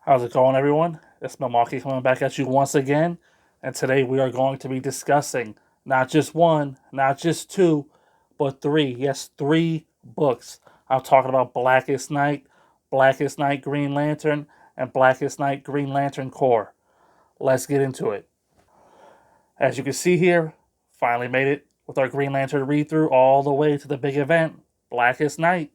How's it going, everyone? It's Milwaukee coming back at you once again, and today we are going to be discussing not just one, not just two, but three. Yes, three books. I'm talking about Blackest Night Green Lantern, and Blackest Night Green Lantern Corps. Let's get into it. As you can see here, finally made it with our Green Lantern read through all the way to the big event, Blackest Night.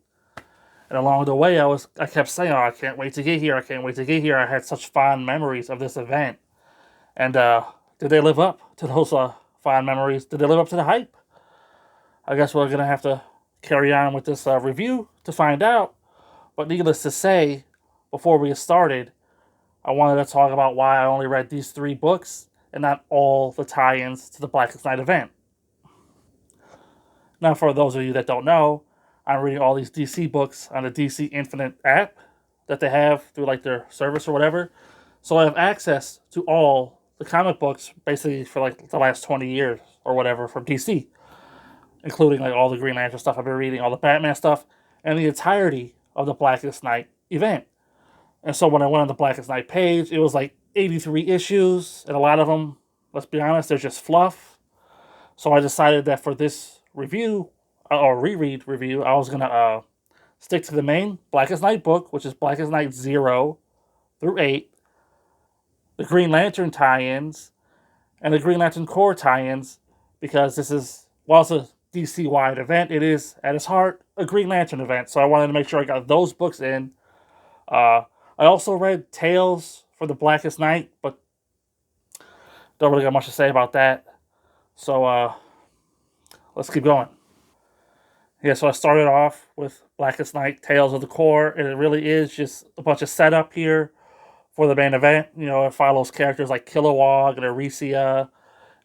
And along the way, I kept saying, "Oh, I can't wait to get here! I can't wait to get here!" I had such fond memories of this event, and did they live up to those fond memories? Did they live up to the hype? I guess we're gonna have to carry on with this review to find out. But needless to say, before we get started, I wanted to talk about why I only read these three books and not all the tie-ins to the Blackest Night event. Now, for those of you that don't know, I'm reading all these DC books on the DC Infinite app that they have through like their service or whatever. So I have access to all the comic books basically for like the last 20 years or whatever from DC, including like all the Green Lantern stuff I've been reading, all the Batman stuff, and the entirety of the Blackest Night event. And so when I went on the Blackest Night page, it was like 83 issues, and a lot of them, let's be honest, they're just fluff. So I decided that for this review, or reread review, I was gonna stick to the main Blackest Night book, which is Blackest Night 0 through 8, the Green Lantern tie-ins, and the Green Lantern Corps tie-ins, because this is, while it's a DC-wide event, it is, at its heart, a Green Lantern event. So I wanted to make sure I got those books in. I also read Tales for the Blackest Night, but don't really got much to say about that. So let's keep going. Yeah, so I started off with Blackest Night, Tales of the Corps, and it really is just a bunch of setup here for the main event. You know, it follows characters like Kilowog and Aricia,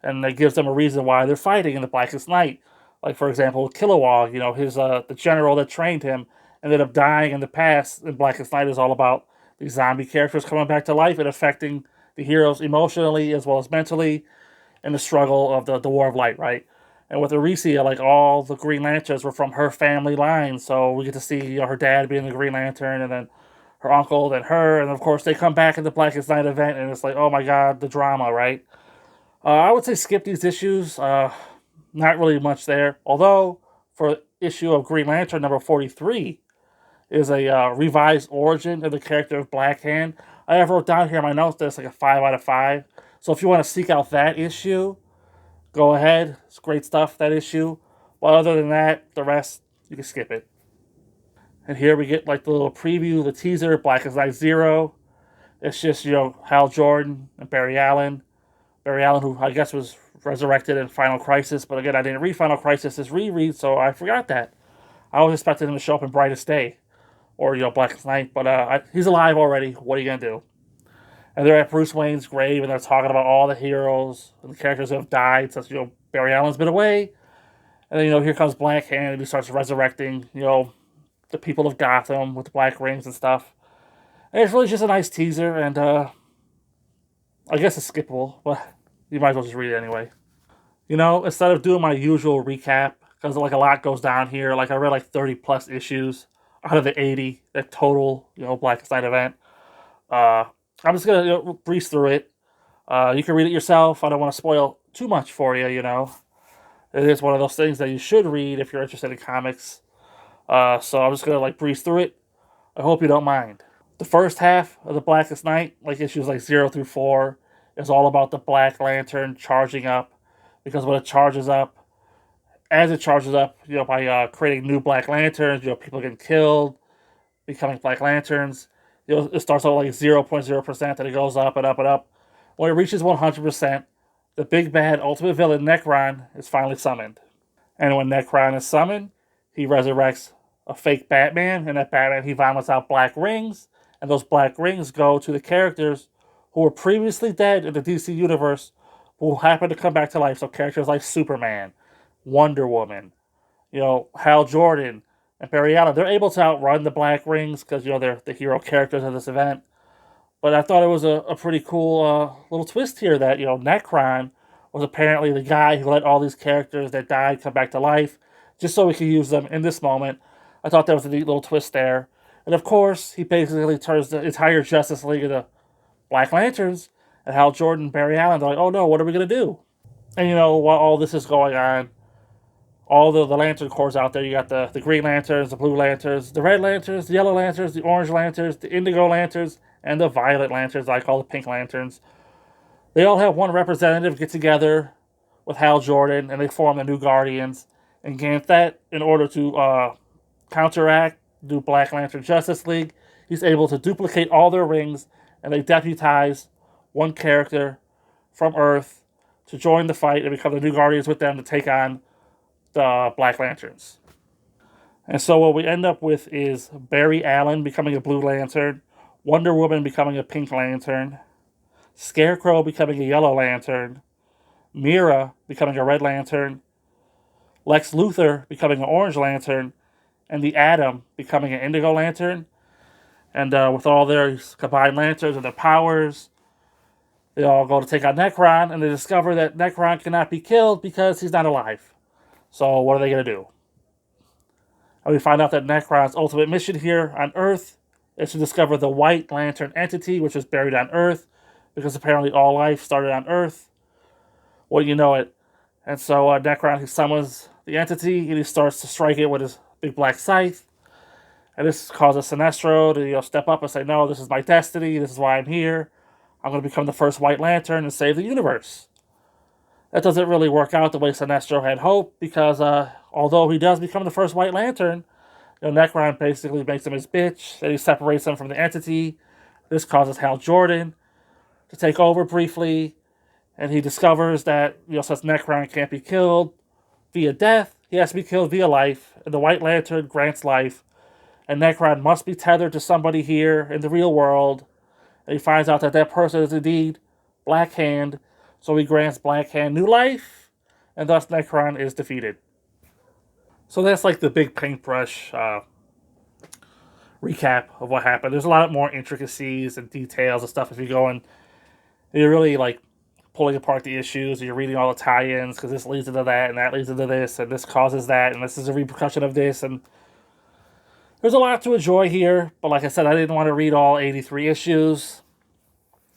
and it gives them a reason why they're fighting in the Blackest Night. Like, for example, Kilowog, you know, his the general that trained him ended up dying in the past, and Blackest Night is all about these zombie characters coming back to life and affecting the heroes emotionally as well as mentally in the struggle of the War of Light, right? And with Aricia, like all the Green Lanterns were from her family line, so we get to see, you know, her dad being the Green Lantern, and then her uncle, then her, and of course they come back in the Blackest Night event, and it's like, oh my god, the drama, right? I would say skip these issues. Not really much there. Although for issue of Green Lantern number 43 is a revised origin of the character of Black Hand. I have wrote down here in my notes that it's like a 5 out of 5. So if you want to seek out that issue, go ahead. It's great stuff, that issue. But other than that, the rest, you can skip it. And here we get like the little preview, the teaser, Blackest Night 0. It's just, you know, Hal Jordan and Barry Allen. Barry Allen, who I guess was resurrected in Final Crisis, but again, I didn't read Final Crisis this reread, so I forgot that. I was expecting him to show up in Brightest Day, or, you know, Blackest Night, but he's alive already. What are you going to do? And they're at Bruce Wayne's grave, and they're talking about all the heroes and the characters who have died since, you know, Barry Allen's been away. And then, you know, here comes Black Hand, and he starts resurrecting, you know, the people of Gotham with the black rings and stuff. And it's really just a nice teaser, and I guess it's skippable, but you might as well just read it anyway. You know, instead of doing my usual recap, because like a lot goes down here, like I read like 30 plus issues out of the 80 that total, you know, Blackest Night event. I'm just gonna, you know, breeze through it. You can read it yourself. I don't want to spoil too much for you. You know, it is one of those things that you should read if you're interested in comics. So I'm just gonna like breeze through it. I hope you don't mind. The first half of the Blackest Night, like issues like 0 through 4, is all about the Black Lantern charging up, because when it charges up, as it charges up, you know, by creating new Black Lanterns, you know, people getting killed, becoming Black Lanterns. You know, it starts out like 0.0%, and it goes up and up and up. When it reaches 100%, the big bad ultimate villain Necron is finally summoned. And when Necron is summoned, he resurrects a fake Batman, and that Batman, he vomits out black rings, and those black rings go to the characters who were previously dead in the DC universe, who happen to come back to life. So characters like Superman, Wonder Woman, you know, Hal Jordan, and Barry Allen, they're able to outrun the black rings because, you know, they're the hero characters of this event. But I thought it was a pretty cool little twist here that, you know, Necron was apparently the guy who let all these characters that died come back to life just so we could use them in this moment. I thought that was a neat little twist there. And of course, he basically turns the entire Justice League into Black Lanterns. And Hal Jordan and Barry Allen are like, oh no, what are we going to do? And while all this is going on, all the Lantern Corps out there, you got the Green Lanterns, the Blue Lanterns, the Red Lanterns, the Yellow Lanterns, the Orange Lanterns, the Indigo Lanterns, and the Violet Lanterns, I call the Pink Lanterns. They all have one representative get together with Hal Jordan, and they form the New Guardians. And against that, in order to counteract the Black Lantern Justice League, he's able to duplicate all their rings, and they deputize one character from Earth to join the fight and become the New Guardians with them to take on the Black Lanterns. And so what we end up with is Barry Allen becoming a Blue Lantern, Wonder Woman becoming a Pink Lantern, Scarecrow becoming a Yellow Lantern, Mira becoming a Red Lantern, Lex Luthor becoming an Orange Lantern, and the Atom becoming an Indigo Lantern. And with all their combined lanterns and their powers, they all go to take on Necron, and they discover that Necron cannot be killed because he's not alive. So what are they going to do? And we find out that Necron's ultimate mission here on Earth is to discover the White Lantern entity, which was buried on Earth, because apparently all life started on Earth. Well, you know it. And so Necron, he summons the entity, and he starts to strike it with his big black scythe. And this causes Sinestro to step up and say, no, this is my destiny, this is why I'm here. I'm going to become the first White Lantern and save the universe. That doesn't really work out the way Sinestro had hoped, because although he does become the first White Lantern, Necron basically makes him his bitch, and he separates him from the entity. This causes Hal Jordan to take over briefly, and he discovers that, since Necron can't be killed via death, he has to be killed via life, and the White Lantern grants life, and Necron must be tethered to somebody here in the real world, and he finds out that that person is indeed Black Hand, so he grants Black Hand new life, and thus Necron is defeated. So that's like the big paintbrush recap of what happened. There's a lot more intricacies and details and stuff if you go and you're really like pulling apart the issues, and you're reading all the tie-ins, because this leads into that, and that leads into this, and this causes that, and this is a repercussion of this, and there's a lot to enjoy here, but like I said, I didn't want to read all 83 issues.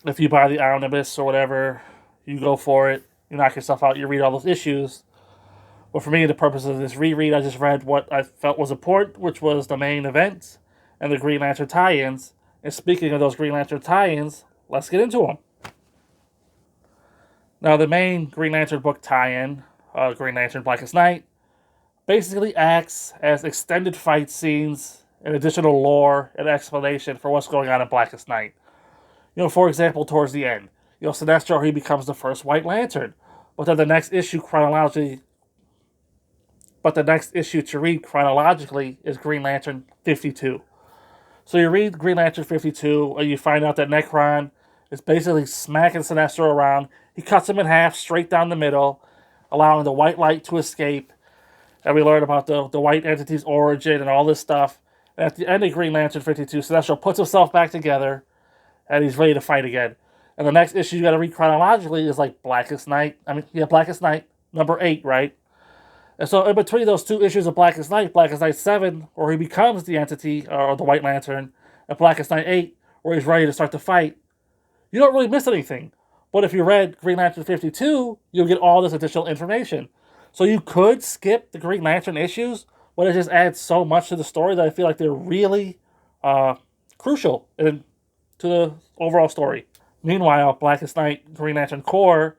If you buy the omnibus or whatever, you go for it, you knock yourself out, you read all those issues. But for me, the purpose of this reread, I just read what I felt was important, which was the main event and the Green Lantern tie-ins. And speaking of those Green Lantern tie-ins, let's get into them. Now, the main Green Lantern book tie-in, Green Lantern Blackest Night, basically acts as extended fight scenes and additional lore and explanation for what's going on in Blackest Night. For example, towards the end, Sinestro, he becomes the first White Lantern, but then the next issue to read chronologically is Green Lantern 52. So you read Green Lantern 52, and you find out that Necron is basically smacking Sinestro around. He cuts him in half, straight down the middle, allowing the white light to escape. And we learn about the white entity's origin and all this stuff. And at the end of Green Lantern 52, Sinestro puts himself back together, and he's ready to fight again. And the next issue you got to read chronologically is like Blackest Night, number 8, right? And so in between those two issues of Blackest Night 7, where he becomes the entity, or the White Lantern, and Blackest Night 8, where he's ready to start the fight, you don't really miss anything. But if you read Green Lantern 52, you'll get all this additional information. So you could skip the Green Lantern issues, but it just adds so much to the story that I feel like they're really crucial to the overall story. Meanwhile, Blackest Night Green Lantern Corps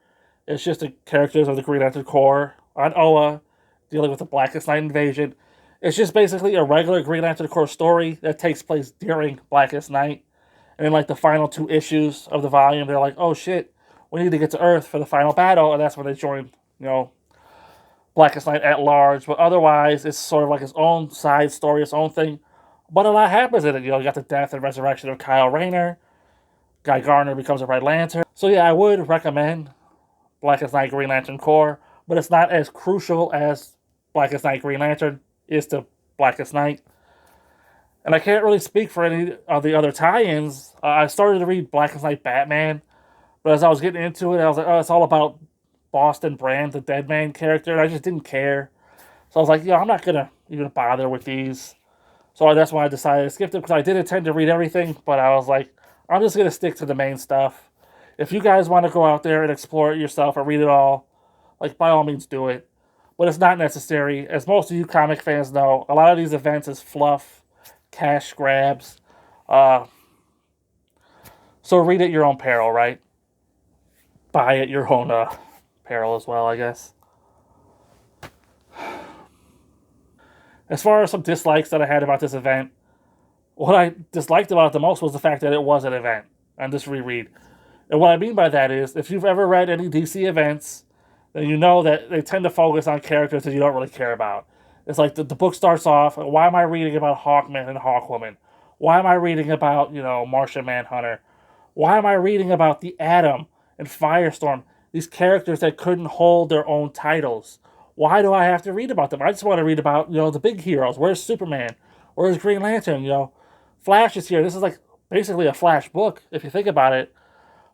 is just the characters of the Green Lantern Corps on Oa, dealing with the Blackest Night invasion. It's just basically a regular Green Lantern Corps story that takes place during Blackest Night. And in like the final 2 issues of the volume, they're like, oh shit, we need to get to Earth for the final battle, and that's when they join, Blackest Night at large. But otherwise, it's sort of like its own side story, its own thing. But a lot happens in it. You got the death and resurrection of Kyle Rayner. Guy Gardner becomes a Red Lantern. So yeah, I would recommend Blackest Night Green Lantern Corps, but it's not as crucial as Blackest Night Green Lantern is to Blackest Night. And I can't really speak for any of the other tie-ins. I started to read Blackest Night Batman, but as I was getting into it, I was like, oh, it's all about Boston Brand, the Dead Man character, and I just didn't care. So I was like, I'm not going to even bother with these. So that's why I decided to skip it, because I did intend to read everything, but I was like, I'm just going to stick to the main stuff. If you guys want to go out there and explore it yourself and read it all, like, by all means do it. But it's not necessary. As most of you comic fans know, a lot of these events is fluff, cash grabs. Uh, so read at your own peril, right? Buy at your own peril as well, I guess. As far as some dislikes that I had about this event, what I disliked about it the most was the fact that it was an event and this reread. And what I mean by that is, if you've ever read any DC events, then you know that they tend to focus on characters that you don't really care about. It's like the book starts off, why am I reading about Hawkman and Hawkwoman? Why am I reading about, Martian Manhunter? Why am I reading about the Atom and Firestorm? These characters that couldn't hold their own titles. Why do I have to read about them? I just want to read about, the big heroes. Where's Superman? Where's Green Lantern? Flash is here. This is like basically a Flash book, if you think about it.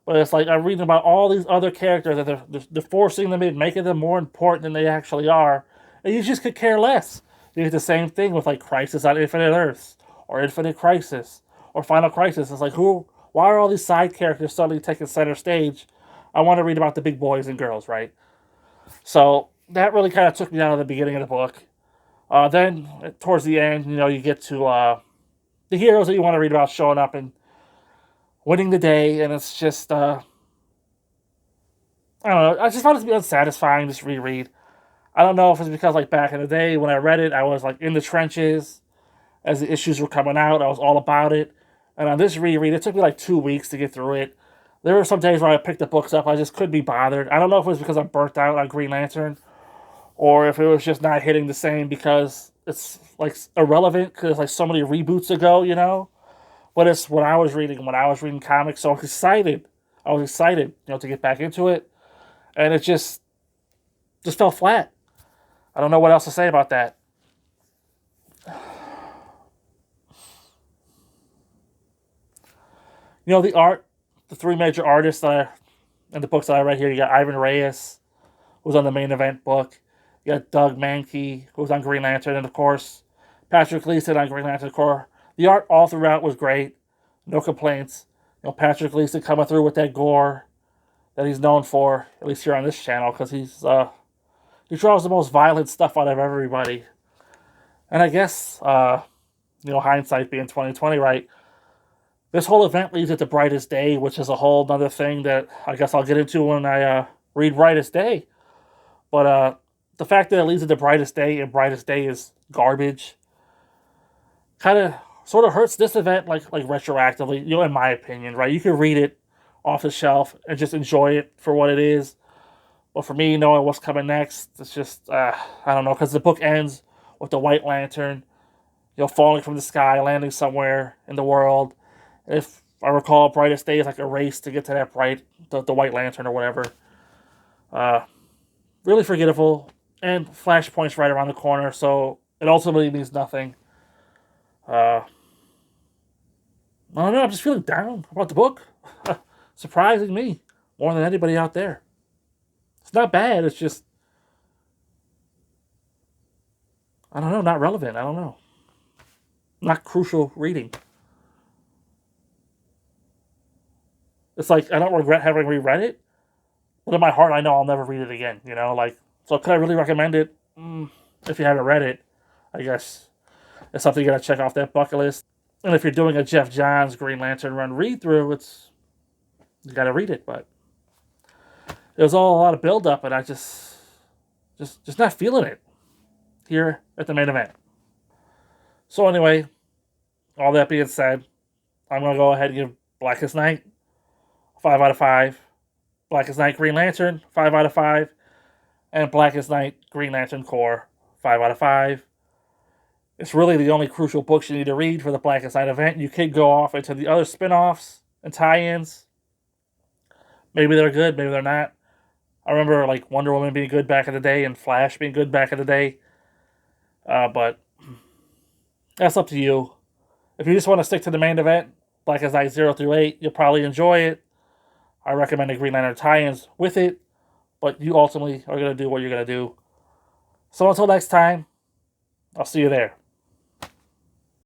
But it's like I'm reading about all these other characters that they're forcing them in, making them more important than they actually are. And you just could care less. You get the same thing with like Crisis on Infinite Earths, or Infinite Crisis, or Final Crisis. It's like, why are all these side characters suddenly taking center stage? I want to read about the big boys and girls, right? So that really kind of took me out of the beginning of the book. Then, towards the end, you get to the heroes that you want to read about showing up and winning the day, and it's just, I don't know, I just found it to be unsatisfying, this reread. I don't know if it's because, like, back in the day, when I read it, I was, like, in the trenches. As the issues were coming out, I was all about it. And on this reread, it took me, like, 2 weeks to get through it. There were some days where I picked the books up, I just couldn't be bothered. I don't know if it was because I'm burnt out on Green Lantern, or if it was just not hitting the same because it's, like, irrelevant, because, like, so many reboots ago. But it's when I was reading comics, so I was excited. To get back into it. And it just fell flat. I don't know what else to say about that. The art, the three major artists in the books that I read here, you got Ivan Reyes, who was on the main event book. You got Doug Mankey, who was on Green Lantern, and of course, Patrick Gleason on Green Lantern Corps. The art all throughout was great. No complaints. Patrick Gleason coming through with that gore that he's known for, at least here on this channel, because he draws the most violent stuff out of everybody. And I guess, hindsight being 2020, right? This whole event leads it to Brightest Day, which is a whole other thing that I guess I'll get into when I read Brightest Day. But the fact that it leads it to Brightest Day, and Brightest Day is garbage, kind of sort of hurts this event, like retroactively, in my opinion, right? You can read it off the shelf and just enjoy it for what it is. But for me, knowing what's coming next, it's just, I don't know, because the book ends with the White Lantern, falling from the sky, landing somewhere in the world. If I recall, Brightest Day is like a race to get to that the White Lantern or whatever. Really forgettable, and Flashpoint's right around the corner, so it ultimately means nothing. I don't know, I'm just feeling down about the book. Surprising me more than anybody out there. It's not bad, it's just, I don't know, not relevant, I don't know. Not crucial reading. It's like, I don't regret having reread it, but in my heart, I know I'll never read it again, so could I really recommend it? If you haven't read it, I guess it's something you gotta check off that bucket list. And if you're doing a Jeff Johns Green Lantern run read-through, you gotta read it, but it was all a lot of build-up, and I just not feeling it here at the main event. So anyway, all that being said, I'm going to go ahead and give Blackest Night 5 out of 5. Blackest Night Green Lantern, 5 out of 5. And Blackest Night Green Lantern Corps, 5 out of 5. It's really the only crucial books you need to read for the Blackest Night event. You could go off into the other spin-offs and tie-ins. Maybe they're good, maybe they're not. I remember like Wonder Woman being good back in the day and Flash being good back in the day. But that's up to you. If you just want to stick to the main event, Blackest Night 0 through 8, you'll probably enjoy it. I recommend the Green Lantern tie-ins with it, but you ultimately are going to do what you're going to do. So until next time, I'll see you there.